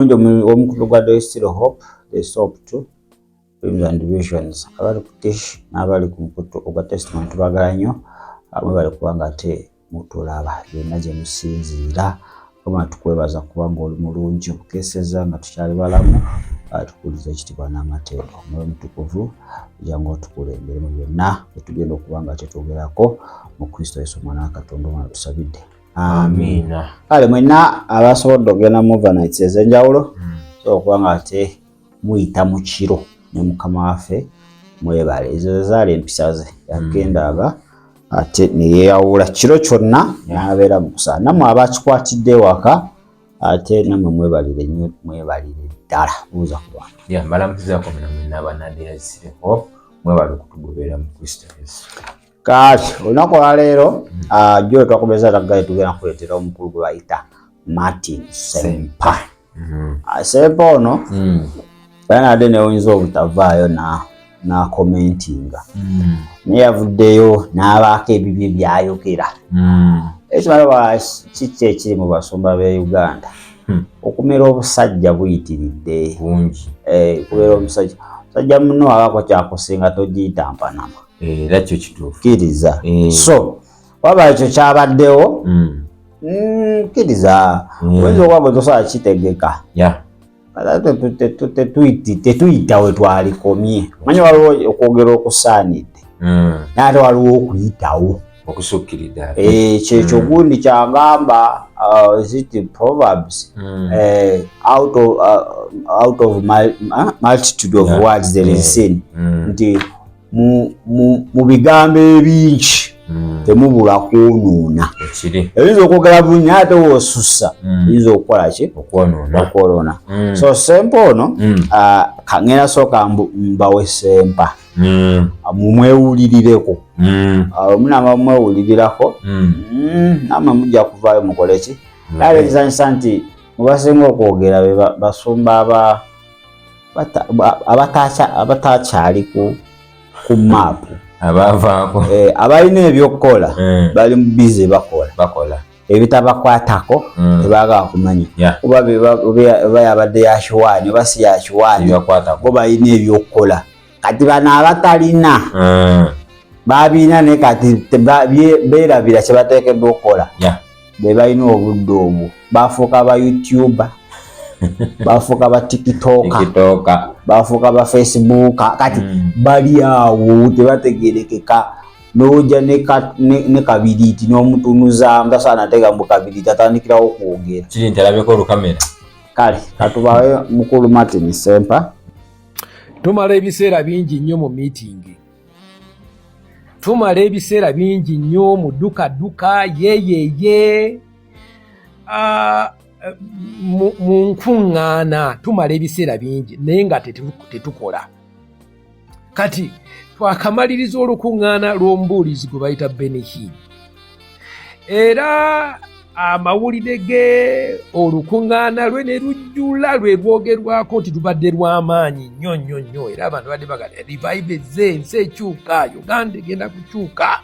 omukulu gwa Still Hope, the Soap 2, Dreams and Visions. Abali ku Tish n'abali ku mukutu ogwa Testament bagala nnyo. Abwe bali kubanga ate mutulaba byonna gye musinziira. Kama tukwebaza kubanga oli mulungi okukeseza nga tukyali balamu. Tukuliza ekitibwa n'amateeka. Omwoyo mutukuvu jangu otukulembere mu byonna etugenda okubanga tetwogerako mu Kristo Yesu Mwana wa Katonda omwana tusabidde. Amina. Kale mwenna abasobodde okugenda mu overnights ez'enjawulo so okubanga ate muyita mu kiro ne Mukama waffe mwebale. Ezo zaali empisa ze yagendaga ate ne yeeyawula kiro kyonna n'abeera mu kusaana. Nammwe abakikwatidde ewaka ate nammwe mwebalire nnyo, mwebalire ddala buuza ku bantu. Mbalamukizaako mwenna abanadde Still Hope mwebale okutugoberera mu Kristo Yesu. Kale olunaku olwaleero jjo twakubeza tagale tugenda kuleetera omukulu gwe bayita Martin Sempa. Sempa ono banadde newuyinza obutavaayo na commentinga naye yavuddeyo n'abaako ebibye byayogera. Ekimala kiki ekiri mu basumba b'e Uganda okumera obusajja buyitiridde bungi. Kubeera omusajja muno abako kyakusinga togiyita mpanama. Era kyo kituufu. Kkiriza. So waba ekyo kyabaddewo kkiriza oyinza okuba bwe tosobola kitegeka tetuyita we twalikomye. Manyi waliwo okwogera okusaanidde naye ate waliwo okuyitawo okusukkiridde. Kyekyo gundi kyagamba ziti Proverbs out of multitude of words there is sin. Nti mu bigambo ebingi temubula kwonoona. Oyinza okwogera bulungi ate woosussa oyinza okukola ki? Okwonoona. So Sempa ono kangenda sooka mbawe Sempa mumwewulirireko. Munama mumwewulirirako namwe mujja kuvaayo mukole ki? Kale ekizanyisa nti mubasinga okwogera basumba abatakyali ku maapu abavaako abalina ebyokukola bali mu bize bakola ebitabakwatako tebaagala kumanya kuba oba yabadde yakiwaani oba si yakiwaani bo balina ebyokukola. Kati bano abatalina babiina naye kati beerabira kye bateekeddwa okukola be balina obudde obwo bafuuka ba YouTuber bafuuka ba TikToker bafuuka ba Facebook. Kati bali awo tebategerekeka n'ojja ne kabiriiti n'omutunuza tasaana tega mu kabiriiti atandikirawo okwogera kiri nti alabeko olukamera. Kale katubawe mukulu Martin Sempa. Tumala ebiseera bingi nnyo mu meeting, tumala ebiseera bingi nnyo mu dduka yeyeye mu nkuŋŋaana, tumala ebiseera bingi naye nga tetukola. Kati twakamaliriza olukuŋŋaana lw'omubuulizi gwe bayita Benihini era amawulire ge olukuŋŋaana lwe ne lujjula lwe lwogerwako nti lubadde lw'amaanyi nnyo era abantu badde bagala revive ezze ensi ekyuka, Uganda egenda kukyuka.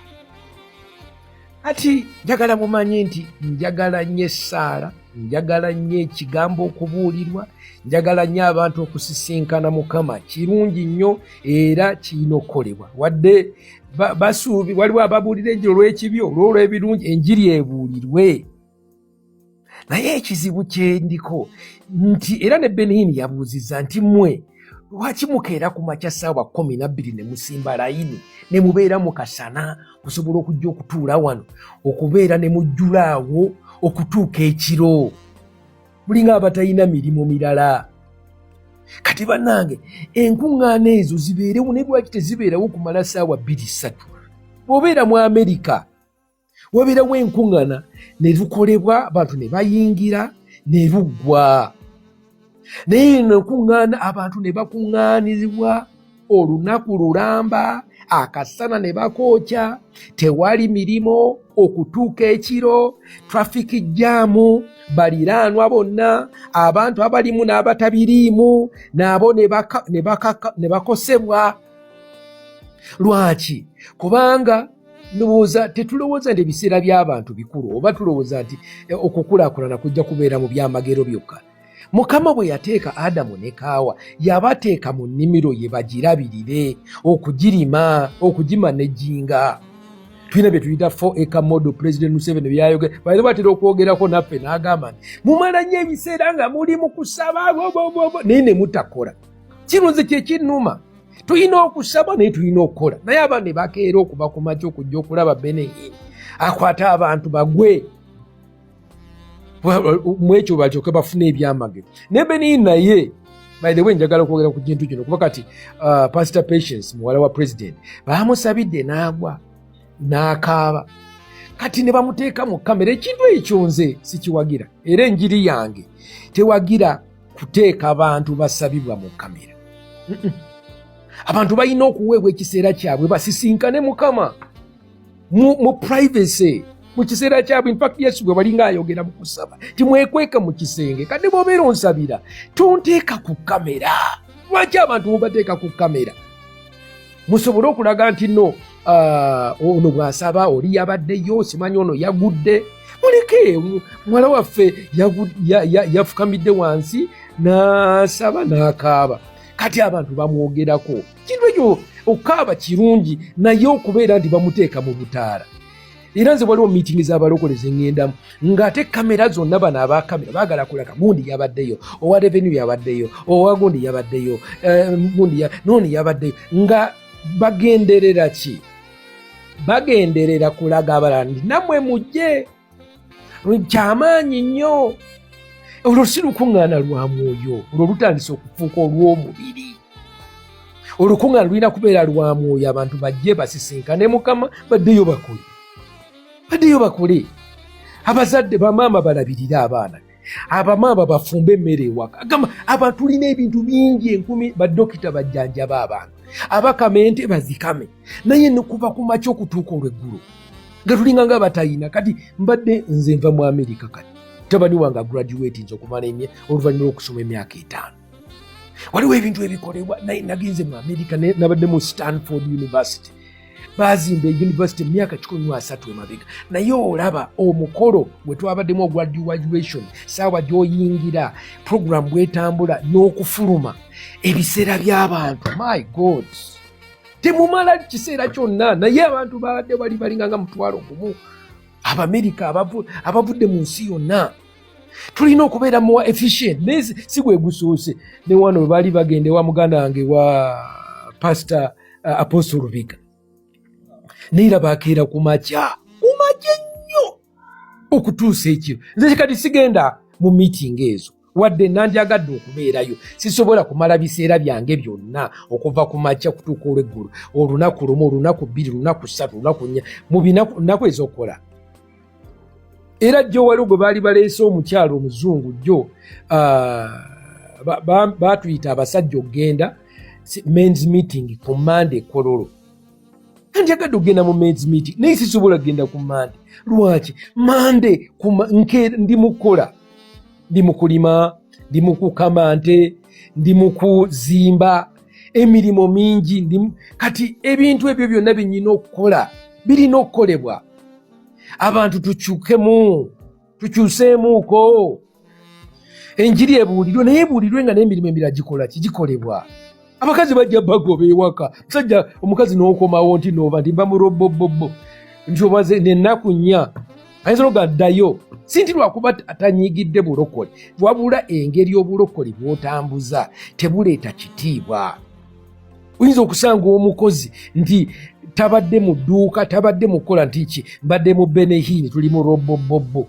Kati njagala mumanye nti njagala nnyo essaala, njagala nnyo ekigambo okubuulirwa, njagala nnyo abantu okusisinkana Mukama. Kirungi nnyo era kirina okukolebwa. Wadde basuubi waliwo ababuulira ejjo olw'ekibi olw'ebirungi enjiri ebuulirwe. Naye ekizibu kye ndiko nti era ne Benihini yabuuzizza nti mmwe lwaki mukeera ku makya ssaawa 12 ne musimba layini ne mubeera mu kasana kusobola okujja okutuula wano okubeera ne mujjula awo okutuuka ekiro mulinga abatalina mirimu mirala. Kati bannange enkuŋŋaana ezo zibeerewo naye lwaki tezibeerawo kumala ssaawa 2-3? Bw'obeera mu Amerika wabeerawo enkuŋŋaana ne lukolebwa abantu ne bayingira ne luggwa. Naye eno enkuŋŋaana abantu ne bakuŋŋaanizibwa olunaku lulamba, akasana ne bakookya, tewali mirimo okutuuka ekiro, traffic jaamu, baliraanwa bonna, abantu abalimu n'abatabiriimu nabo ne bakosebwa. Lwaki? Kubanga tetulowooza nti ebiseera by'abantu bikulu oba tulowooza nti okukulaakulana kujja kubeera mu byamagero byokka. Mukama bwe yateeka Adamu ne Kaawa yabateeka mu nnimiro ye bagirabirire okugirima okugimanejinga. Tulina bye tuyita 4-acre model. President Museveni byayogera bali batera okwogerako naffe n'agamba nti mumala nnyo ebiseera nga muli mu kusaba naye ne mutakola. Kino nze kye kinnuma. Tulina okusaba naye tulina okukola. Naye abantu ne bakeera okuva ku makya okujja okulaba Benin akwata abantu bagwe mwekyo balyoke bafune ebyamagero. Ne Benin naye by the way njagala okwogera ku kintu kino kuba kati Pastor Patience muwala wa president bamusabidde n'agwa n'akaaba kati ne bamuteeka mu kamera. Ekintu ekyo nze sikiwagira era enjiri yange tewagira kuteeka abantu basabibwa mu kamera. Abantu balina okuweebwa ekiseera kyabwe basisinkane Mukama mu privacy mu kiseera kyabwe. In fact Yesu bwe balinga ayogera mu kusaba timwekweka mu kisenge kati bw'obeera onsabira tonteeka ku kamera. Lwaki abantu mubateeka ku kamera? Musobole okulaga nti no ono bw'asaba oli yabaddeyo simanyi ono yagudde. Muleke muwala waffe yafukamidde wansi n'asaba n'akaaba. Kati abantu bamwogerako. Kintu ekyo okukaaba kirungi naye okubeera nti bamuteeka mu butaala. Era nze waliwo meeting z'abalokole ze ŋŋendamu ng'ate kamera zonna bano abakamera baagala kulaga gundi yabaddeyo, owa revenue yabaddeyo, owa gundi yabaddeyo, nooni yabaddeyo. Nga bagenderera ki? Bagenderera kulaga abalala nti nammwe mujje. Kyamaanyi nnyo. Olwo si lukuŋŋaana lwa mwoyo, olwo lutandise okufuuka olw'omubiri. Olukuŋŋaana lulina kubeera lwa mwoyo. Abantu bajje basisinkane Mukama baddeyo bakole. Baddeyo bakole. Abazadde bamaama balabirire abaana. Abamaama bafumbe emmere ewaka. Agamba abantu tulina ebintu bingi enkumi baddokita bajjanjaba abantu. Abakamente bazikame. Naye nekuva ku makya okutuuka olw'eggulu. Nga tulinga nga batayina. Kati mbadde nze nva mu Amerika kati. Tabani wange graduate nzo kumala oluvannyuma lw'okusoma emyaka 5. Waliwo ebintu ebikolebwa naye nagenze mu Amerika nabadde mu Stanford University. Bazimba university emyaka 13 emabega. Naye olaba omukolo bwe twabaddemu ogwa graduation saawa gy'oyingira program bwetambula n'okufuluma ebiseera by'abantu. My God, temumala kiseera kyonna naye abantu babadde balinga nga mutwalo gumu. Abamerika abavudde mu nsi yonna. Tulina okubeera mu efficient. Si gwe gusoose ne wano we baali bagende wa muganda wange wa Pastor Apostle Rubiga. Neera bakeera ku makya nnyo okutuusa ekiro. Nze kati sigenda mu meeting ezo wadde nandyagadde okubeerayo. Sisobola kumala biseera byange byonna okuva ku makya kutuuka olw'eggulu. Olunaku lumu, olunaku 2, olunaku 3, olunaku 4 mu binaku ez'okukola. Era jjo waliwo gwe baali baleese omukyalo omuzungu jjo baatuyita abasajja okugenda men's meeting ku Monday Kololo. Njagadde okugenda mu men's meeting naye sisobola kugenda ku Monday. Lwaki? Monday ndi mu kukola, ndi mu kulima, ndi mu kukama nte, ndi mu kuzimba, emirimu mingi. Kati ebintu ebyo byonna binyina okukola birina okukolebwa. Abantu tukyuseemuuko. Enjiri ebuulirwe naye ebuulirwe nga n'emirimu emirala gikolebwa. Abakazi bajja bagoba ewaka. Musajja omukazi n'okomawo nti nova nti mba murobobobo nti omaze n'ennaku 4 ayinza n'ogaddayo. Si nti lwakuba atanyigidde bulokole, wabula engeri obulokole bw'otambuza tebuleeta kitiibwa. Oyinza okusanga omukozi nti tabadde mu dduuka, tabadde mu kukola nti ki, mbadde mu Benihini tuli mu robobobo.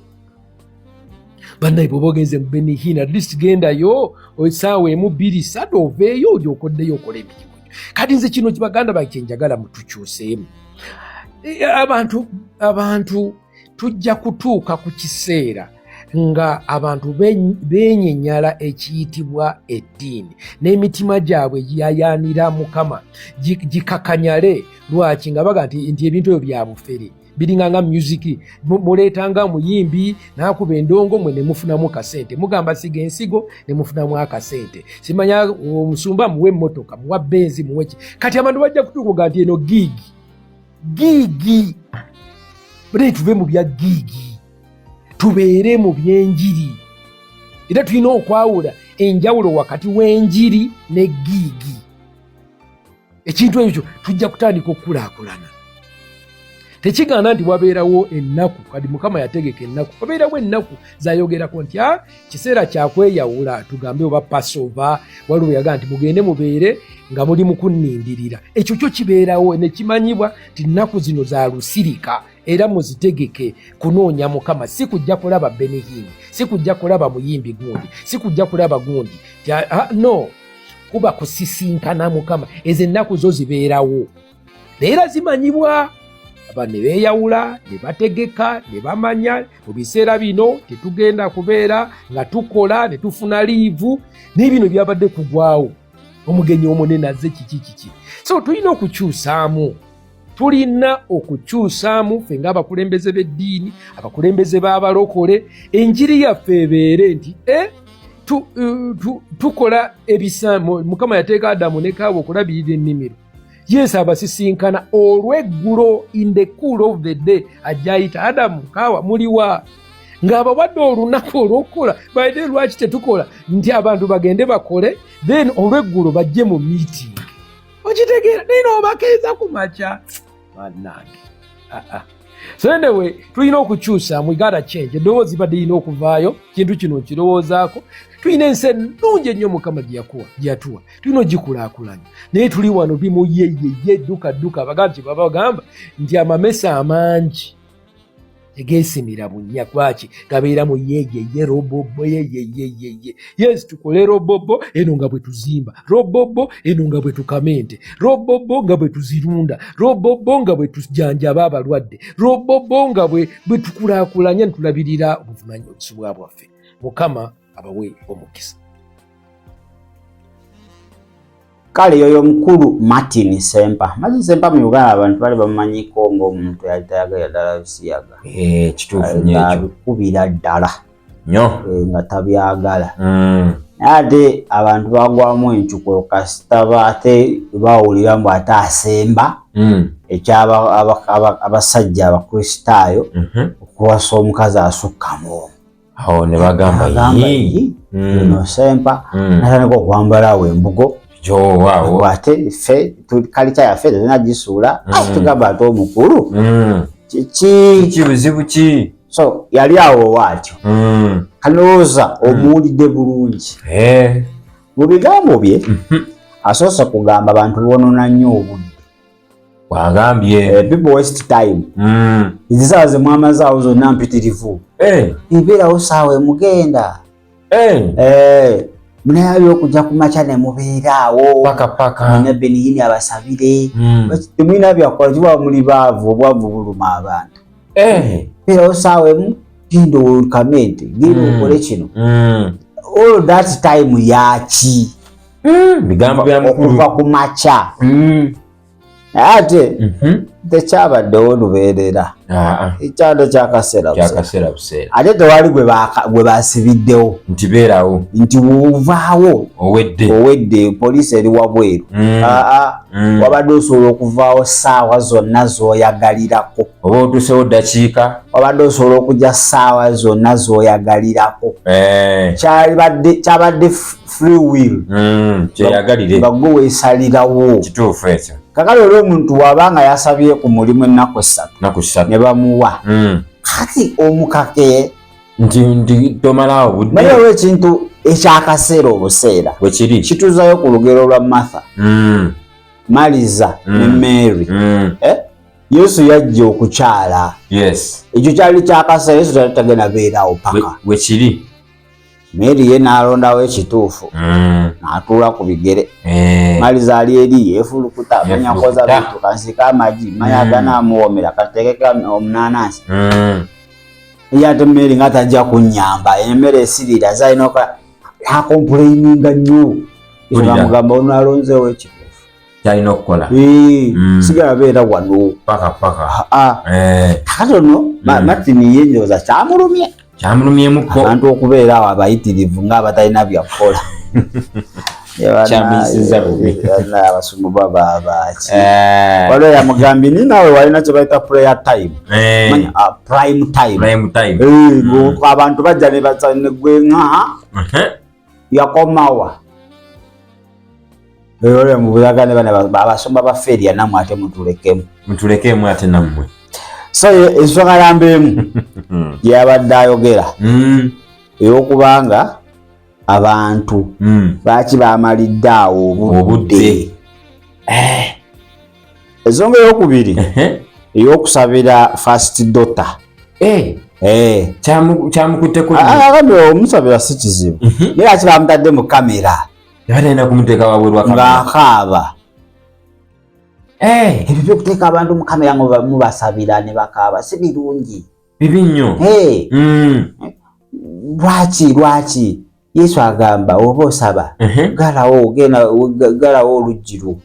Bannaye bwe bogenze mu Benihini at least gendayo essaawa 1, 2, 3 oveeyo olyokoddeyo okola emirimu. Kati nze kino baganda bange njagala mutukyuseemu. Abantu tujja kutuuka ku kiseera nga abantu beenyenyala ekiyitibwa eddiini n'emitima gyabwe yayaanira Mukama gikakanyale. Lwaki? Nga baga nti ebintu ebyo bya bufere biringa nga music. Muleetanga omuyimbi n'akuba endongo mwe ne mufunamu kasente. Mugamba siga ensigo ne mufunamu akasente. Simanya omusumba muwe emmotoka, muwa benzi, muwe ki. Kati abantu bajja kutuuka nti eno gigi. Bale tuve mu bya gigi tubeere mu byenjiri. era tulina okwawula enjawulo wakati w'enjiri ne giigi. Ekintu ekyo tujja kutandika okukulaakulana. Tekigaana nti wabeerawo ennaku, kati Mukama yategeka ennaku, wabeerawo ennaku zayogerako nti kiseera kyakweyawula, tugambe oba Passover, waliwo yagaa nti mugende mubeere nga muli mu kunnindirira. Ekyo kyo kibeerawo ne kimanyibwa nti nnaku zino za lusirika, era muzitegeke kunoonya Mukama. Si kujja kulaba Benihini, si kujja kulaba muyimbi gundi, si kujja kulaba gundi. No, kuba kusisinkana Mukama. Ezo ennaku zo zibeerawo, era zimanyibwa. Aba ne beeyawula, ne bategeka, ne bamanya mu biseera bino tetugenda kubeera nga tukola ne tufuna liivu, n'ebino byabadde kugwawo. Omugenyi omunene azze kiki. So tulina okukyusaamu. Tulina okukyusaamu ffe ng'abakulembeze b'eddiini, abakulembeze b'abalokole, enjiri yaffe ebeere nti tukola ebisaamo. Mukama yateeka Adamu ne Kaawa okulabirira ennimiro. Yesu abasisinkana olw'eggulo, in the cool of the day, ajja ayita Adamu, Kaawa muliwa? Ng'abawadde olunaku olw'okukola. By the way, lwaki tetukola nti abantu bagende bakole, then olw'eggulo bajje mu meeting? Okitegeera, nino obakeeza ku makya bannange. So anyway, tulina okukyusa, we gotta change. Eddoboozi badde lina okuvaayo, kintu kino okirowoozaako. Tulina ensi ennungi ennyo Mukama gyeyatuwa, tulina ogikulaakulanya. Naye tuli wano bimuyeyeye dduka. Abagambi babagamba nti amamesa amangi tegeesimira bunnya. Kwaki? Gabeera mu yeyeye, robobo, yeyeyeye. Yes, tukole robobo eno nga bwe tuzimba, robobo eno nga bwe tukamente, robobo nga bwe tuzirunda, robobo nga bwe tujanjaba abalwadde, robobo nga bwe tukulaakulanya ne tulabirira obuvunaanyizibwa bwaffe. Mukama abawe omukisa. Kale yoyo mukulu Martin Sempa. Martin Sempa mu Uganda abantu bali bamanyiko ng'omuntu yali tayagala ddala bisiyaga. Kituufu nnyo ekyo. Kubira ddala nnyo nga tabyagala. Ate abantu bagwamu encuko kasita ate bawulira mbu ate asemba ekyaba abasajja abakristaayo okuwasa omukazi asukkamu. Awo ne bagamba no Sempa natandika okwambala awo embugo. Wow. Ate ffe kalita yaffe tenagisuula tugamba ate omukulu kiki buzibu ki? So yali awo waatyo kalowooza omuwulidde bulungi mu bigambo bye. Asoose kugamba abantu boonona nnyo obudde. Wagambye people waste time. Ezisaawa ze mwamazaawo zonna mpitirivu. Ibeerawo saawa emugenda. Munayayo okujja ku makya ne mubeeraawo paka ne Benihini abasabire. Temulina byakola kiba muli baavu, obwavu buluma abantu. Beerawo saawa emu genda okamente, genda okole kino. All that time yaki? Bigambo bya mukulu okuva ku makya. Ate tekyabaddewo lubeerera. Ekyalo kyakaseera buseera. Ate tewali gwe basibiddewo nti beerawo nti wovaawo owedde poliisi eri wabweru. Wabadde osobola okuvaawo ssaawa zonna z'oyagalirako. Oba otuusewo ddakiika. Wabadde osobola okujja ssaawa zonna z'oyagalirako. Kyabadde free will. Kyeyagalire. Nga gwe weesalirawo. Kituufu ekyo. Kakale olw'omuntu wabanga yasabye ku mulimu ennaku 3 ne bamuwa. Kati omukake nti tomalaawo budde. Nayewo ekintu ekyakaseera obuseera bwe kiri kituuzayo ku lugero lwa Martha, Maliza ne Mary. Yesu yajja okukyala. Ekyo kyali kyakaseera. Yesu tagenda beerawo paka. Bwe kiri Mary ye n'alondawo ekituufu n'atuula ku bigere. Maliza ali eri yeefulukuta munyakoza bintu kansika amagi mayaga n'amuwomera kateekeka omunaanansi. Ye ate Mary nga tajja kunnyamba emmere esirira zalina akompuleininga nnyo. Amugamba ono alonzeewo ekituufu kyalina okukola. Sigala beera wano paka. Kakati ono Martin ye ndowooza kyamulumyemukko abantu okubeera awo abayitirivu ng'abatalina byakukola. Kyamuyisiza bubi. Abasumbu baba baki. Waliwo yamugambye ni nawe walina kye bayita prayer time. Manya prime time. Prime time. Abantu bajja ne batsane gwenga. Yakomawa. Lero mu buyagane bana abasumba ba feria namwe ate mutulekemu ate namwe. So ensonga yambemu yabadde ayogera ey'okubanga abantu baaki bamalidde awo obudde. Ensonga ey'okubiri ey'okusabira first daughter. Kyamukutteko omusabira si kizibu naye aki bamutadde mu kamera yalina kumuteeka wabweru ng'akaaba. Ebyo by'okuteeka abantu mu kamera nga mubasabira ne bakaaba si birungi. Bibi nnyo. Lwaki Yesu agamba oba osaba galawo oluggiru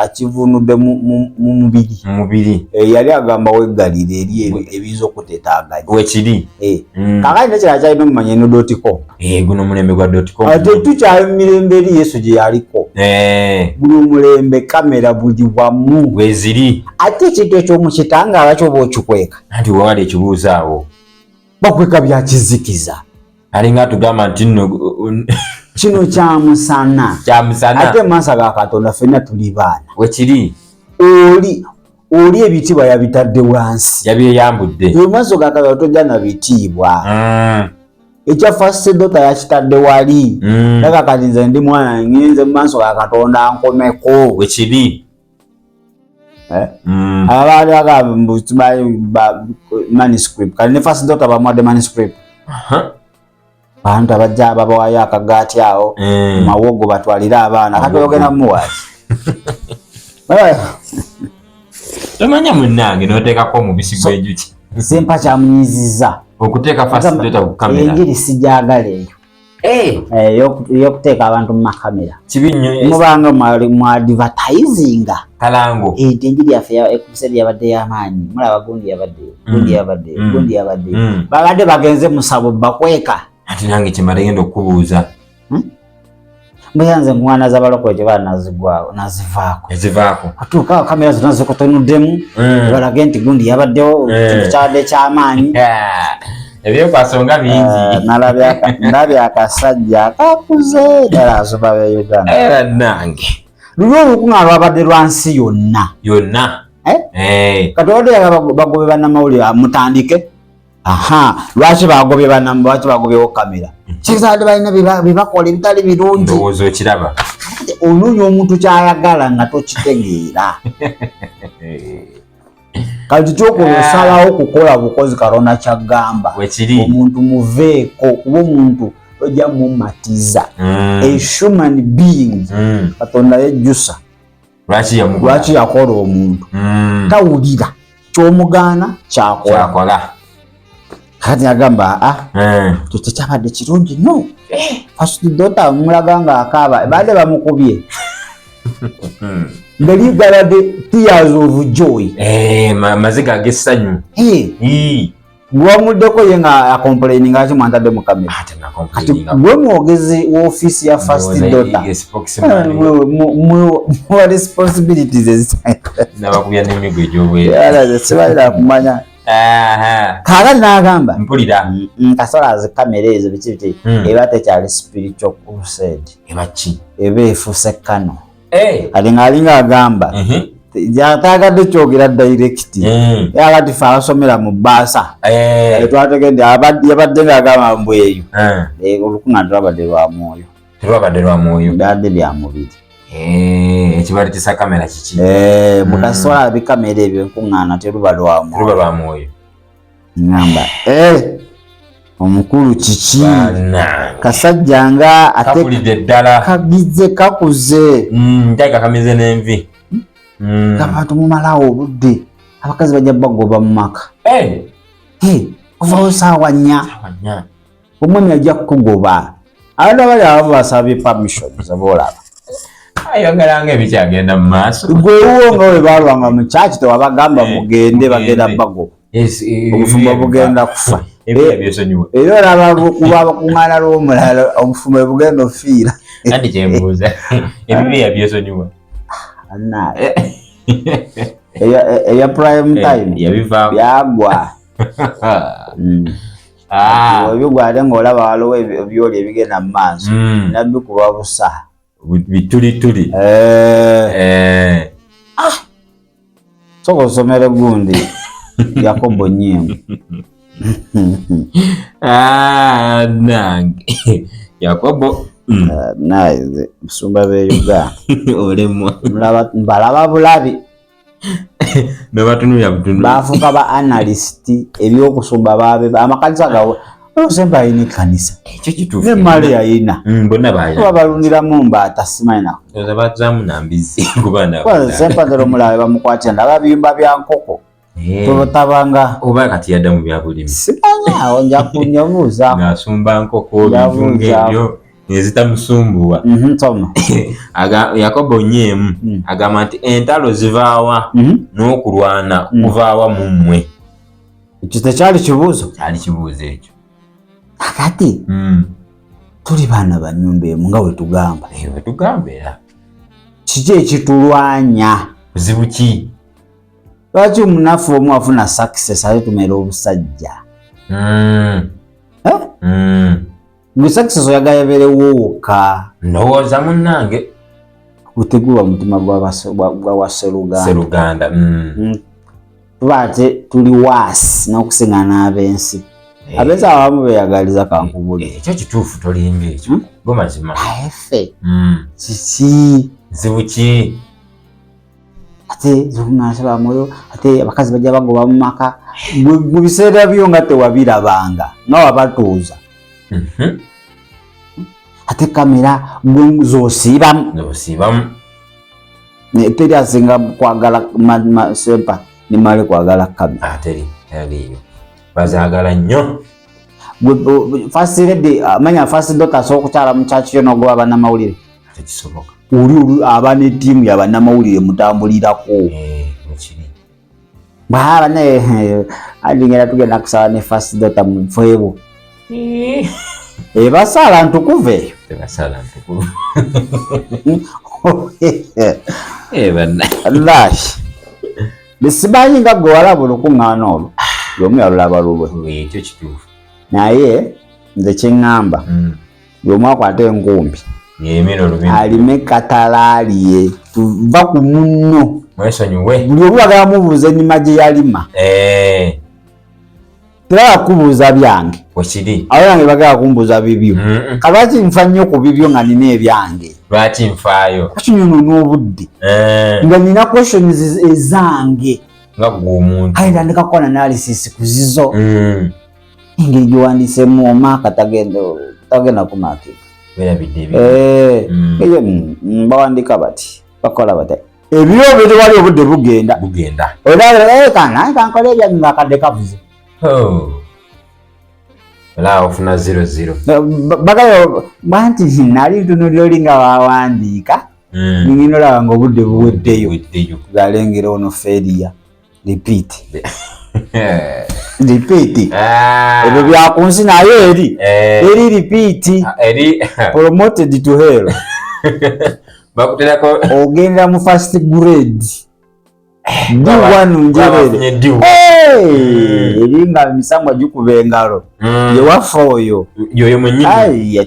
akivunudde mu mubiri. Yali agamba weggalire eri ebiyinza okuteetaaganya wekiri. Kakati nekira kyalina omumanya eno .com. Guno mulembe gwa .com. Ate tukyali mu mirembe eri Yesu gye yaliko. Buli omulembe kamera buli wamu weziri. Ate ekintu ekyomukitangaala ky'oba okikweka anti wewali ekibuuzaawo bakweka byakizikiza. Alinga tugamba nti nno kino kyamusana. Ate maaso ga Katonda ffenna tuli baana. Wekiri. Oli ebitiibwa yabitadde wansi. Yabyeyambudde. Maaso ga Katonda tojja na bitiibwa. Ekya first daughter yakitadde wali. Naga kati nze ndi mwana ngenze mu maaso ga Katonda nkomeko. Wekiri. Abaali bagamba manuscript. Kati ne first daughter bamuwadde manuscript. Abantu abajja babawayo akagaati awo mawogo batwalira abaana kati ogenda muwazi. Tomanya munnange n'oteekako omubisi gw'enjuki. Sempa kyamunyiziza okuteeka first daughter ku kamera. Enjiri sijaagala eyo. Y'okuteeka abantu mu makamera. Kibi nnyo. Mubanga mu advertisinga. Kalango. Enjiri yaffe ekuseri yabadde y'amaanyi. Mulaba gundi yabadde. Babadde bagenze musabo bakweka. Ati nange kyemala genda okubuuza. Mbuyanze mwana z'abalokole gye baali nazivaako. Ezivaako. Atuuka kamera zonna zikutonuddemu. Balage nti gundi yabaddewo kintu kyabadde ky'amaanyi. Ebyokwasonga bingi. Nalabye akasajja akakuze ddala asoba bya Uganda. Era nange. Lulwo olukunga lwabadde lwa nsi yonna. Kati odde bagobe bannamawulire mutandike. Lwaki bagobyewo kamera? Kizadde balina byebakola ebitali birungi. Ndowooza okiraba. Onoonya omuntu kyayagala nga tokitegeera. Kati kyokola osalawo okukola bukozi Katonda kyagamba. Omuntu muveeko kuba omuntu ojja mumatiza. A human being. Katonda yejjusa. Lwaki yakola omuntu? Tawulira. Kyomugaana kyakola. Kati agamba tekyabadde kirungi no. First daughter mulaga nga akaaba badde bamukubye. Ngali galade tears of joy. Maziga ag'essanyu. Gwamuddeko ye nga acomplaining ati mwantadde mu kamera. Kati gwe mwogezi w'ofiisi ya first daughter. More responsibilities. Nabakubya n'emigo egy'obweru. Sibalira kumanya. Kakati n'agamba mpulira kasola zikamera ezo biki eba tekyali spiritual crusade. Eba efuuse kano. Alinga agamba yatagadde kyogera direct. Yakati fe abasomera mu bbaasa twategedde yabadde ng'agamba mbu eyo olukunga terwabadde lwa mwoyo. Byabadde bya mubiri. Ekibali kisa kamera kiki? Mukasola bikamera ebyo enkuŋŋaana teruba lwa mwoyo. Ngamba omukulu kiki? Kasajja nga kapulidde ddala. Kagize kakuze. Ntaika kamize n'envi. Abantu mumalawo obudde. Abakazi bajja bagoba mu maka. Ovaawo saawa 4. Omwami ajja kukugoba. Abantu abali abo basabye permission zaboolaba. Ayongeranga ebikyagenda mu maaso. Gwewo nga we baalwanga mu kyaki tewabagamba mugende bagenda bagoba. Obufumbo bugenda kufa. ebibya byesonyiwa era olaba kuba kuŋŋaana lw'omulala obufumo bugenda ofiira andi kyembuuza ebibya byesonyiwa eya prime time yabivaako byagwa ebigwa ate ng'olaba waliwo ebyoli ebigenda mu maaso nabikuba busa bitulituli soka osomere gundi Yakobo Nyiemu nange Yakobo naye musumba b'e Uganda olemwa mbalaba bulabi nobatunulira butunulu bafuuka ba analyst ebyokusumba babe amakanisa gawe osemba ayina kanisa ekyo kituufu ne mali ayina bonna baayina balundiramu mbaata simayina oza bazaamu nambizi kubana sempagero mulabe bamukwatira ndaba biyumba bya nkoko totabanga oba kati yadda mu byabulimi simanya awo nja kunyobuuza ng'asumba nkoko ebijunga ebyo nezitamusumbuwa toma Yakobo Nyiemu agamba nti entalo zivaawa n'okulwana kuvaawa mu mmwe ekyo tekyali kibuuzo kyali kibuuzo ekyo akati tuli baana ba nnyumba emu nga wetugamba wetugamba era kiki ekitulwanya buzibu ki lwaki omunafu omu afuna success ate tumera obusajja gwe success oyagala yabeerewo wokka ndowooza munnange gutegulwa mutima gwa Sseruganda tuba ate tuli waasi n'okusinga n'ab'ensi ab'ensi abamu beeyagaliza kankubulire ekyo kituufu tolimba ekyo go mazima ffe kiki zibu ki ate zokunansaba mwoyo ate abakazi bajja bagoba mu maka mu biseera byo nga tewabirabanga nga wabatuuza ate kamera zosiibamu teri asinga kwagala sempa ni mali kwagala kamera teriyo bazaagala nnyo first lady manya first daughter asobola okukyala mu kyaki yo n'ogoba bannamawulire tekisoboka oli aba ne ttiimu ya bannamawulire mutambulirako baba naye adingera tugenda kusaba ne first daughter mu feebo basaala ntukuvu eyo tebasaala ntukuvu besimanyi nga gwe walaba olukuŋŋaana olwo y'omu yalulaba lulwe ekyo kituufu naye nze kyeŋŋamba y'omu akwata enkumbi alime katalaaliye tuva ku munno mwesonyiwe buli omu bagala mubuuza ennima gye yalima tebala kubuuza byange wekiri abo yange bagala kumbuuza bibyo kalwaki nfa nnyo ku bibyo nga nina ebyange lwaki nfaayo kakinyonona obudde nga nina questions ezange nga gwomuntu kale tandika kukola analysis ku zizo engeri gyewandiisemu omaaka tagenda kumaakika bawandika bati bakola bati ebiro byo tewali obudde bugenda kankola ebyange ngaakadde kavuze olaba ofuna 00 bagala banti nali tunulira oli nga wawandiika ningina olaba nga obudde buweddeyo galengera ono feria repeat ebyo byakunsi naye eri repeat promoted to hell ogenda mu first grade D1 njerere eri nga misangwa gikuba engalo yewaffe oyo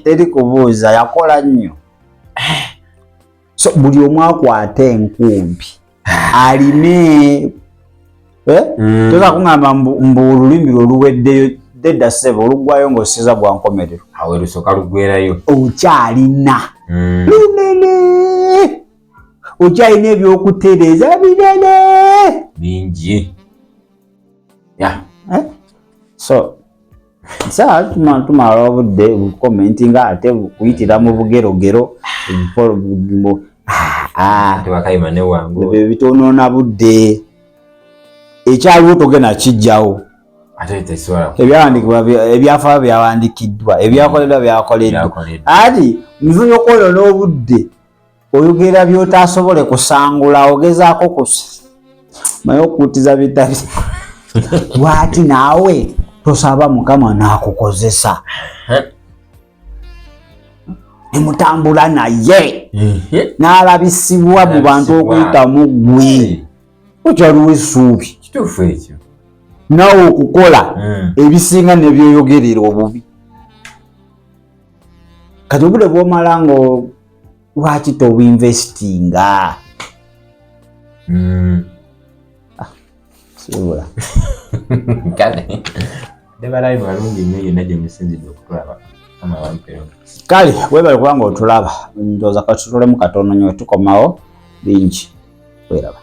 teri kubuuza yakola nnyo so buli omu akwata enkumbi alime toza kuŋŋamba mbu olulimi lwe oluweddeyo dedda ssebo oluggwayo ng'osiza bwa nkomerero awe lusooka luggwerayo okyalina lunene okyalina ebyokutereeza binene bingi so saa tumala obudde bukomenti nga ate kuyitira mu bugerogero tewakayima ne wangu bitonoona budde ekyaliwo togenda kijjawo ebyawandiikibwa ebyafaayo byawandiikiddwa ebyakoleddwa byakoleddwa ati mufunye okwono n'obudde oyogera by'otaasobole kusangula ogezaako maye okuutiza bitabi bwati naawe tosaba Mukama n'akukozesa ne mutambula naye n'alabisibwa mu bantu okuyitamu ggwe okyaliwo essuubi kituufu ekyo naawe okukola ebisinga ne byoyogerera obubi kati obudde bw'omala ngo lwaki tobwinvestinga sibula kale ndebalayo balungi nnyo yonna gye musinzidde okutulaba amawampero kale webale kubanga otulaba ndowooza katutulemu katono nnyo wetukomawo bingi weraba